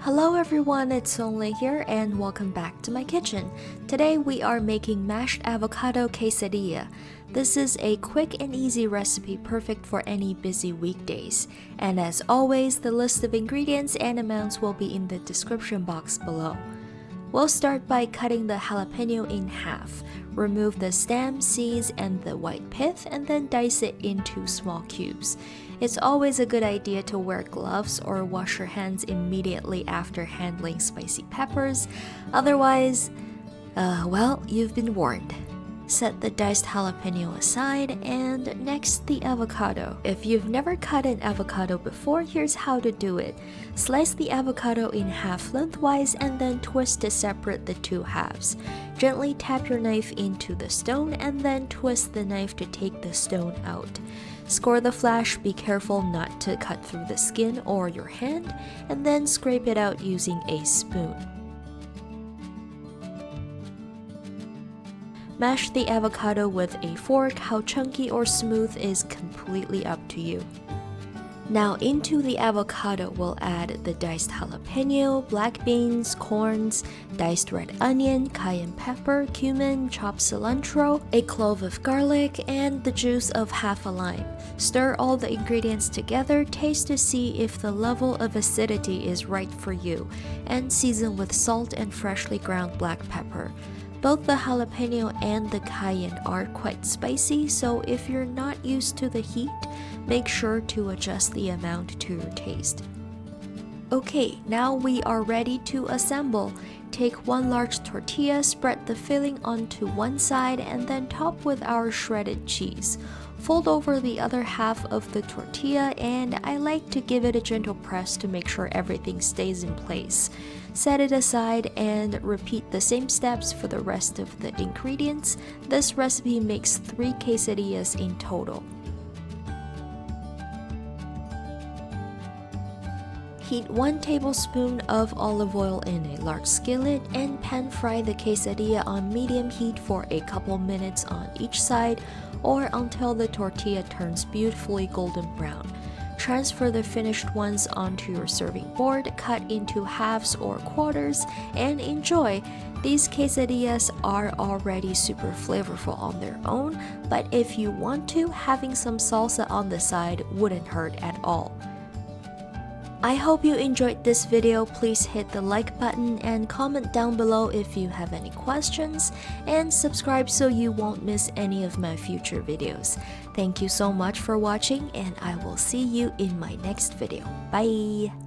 Hello everyone, it's Song Lin here and welcome back to my kitchen. Today we are making mashed avocado quesadilla. This is a quick and easy recipe perfect for any busy weekdays. And as always, the list of ingredients and amounts will be in the description box below. We'll start by cutting the jalapeno in half. Remove the stem, seeds, and the white pith, and then dice it into small cubes. It's always a good idea to wear gloves or wash your hands immediately after handling spicy peppers. Otherwise, you've been warned. Set the diced jalapeno aside, and next the avocado. If you've never cut an avocado before, here's how to do it. Slice the avocado in half lengthwise and then twist to separate the two halves. Gently tap your knife into the stone and then twist the knife to take the stone out. Score the flesh, be careful not to cut through the skin or your hand, and then scrape it out using a spoon. Mash the avocado with a fork. How chunky or smooth is completely up to you. Now into the avocado we'll add the diced jalapeno, black beans, corns, diced red onion, cayenne pepper, cumin, chopped cilantro, a clove of garlic, and the juice of half a lime. Stir all the ingredients together, taste to see if the level of acidity is right for you, and season with salt and freshly ground black pepper. Both the jalapeno and the cayenne are quite spicy, so if you're not used to the heat, make sure to adjust the amount to your taste. Okay, now we are ready to assemble. Take one large tortilla, spread the filling onto one side, and then top with our shredded cheese. Fold over the other half of the tortilla, and I like to give it a gentle press to make sure everything stays in place. Set it aside and repeat the same steps for the rest of the ingredients. This recipe makes 3 quesadillas in total. Heat 1 tablespoon of olive oil in a large skillet and pan fry the quesadilla on medium heat for a couple minutes on each side or until the tortilla turns beautifully golden brown. Transfer the finished ones onto your serving board, cut into halves or quarters, and enjoy. These quesadillas are already super flavorful on their own, but if you want to, having some salsa on the side wouldn't hurt at all. I hope you enjoyed this video. Please hit the like button and comment down below if you have any questions, and subscribe so you won't miss any of my future videos. Thank you so much for watching, and I will see you in my next video. Bye!